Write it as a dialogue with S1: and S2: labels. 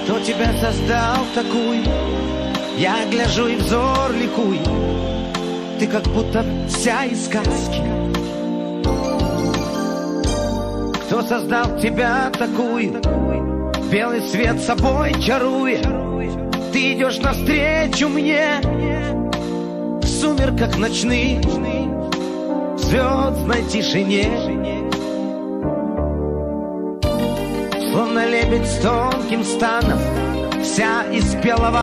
S1: Кто тебя создал такую? Я гляжу и взор ликуй. Ты как будто вся из сказки. Кто создал тебя такую? Белый свет собой чаруя. Ты идешь навстречу мне в сумерках ночных, в звездной тишине. Словно лебедь с тонким станом, вся из белого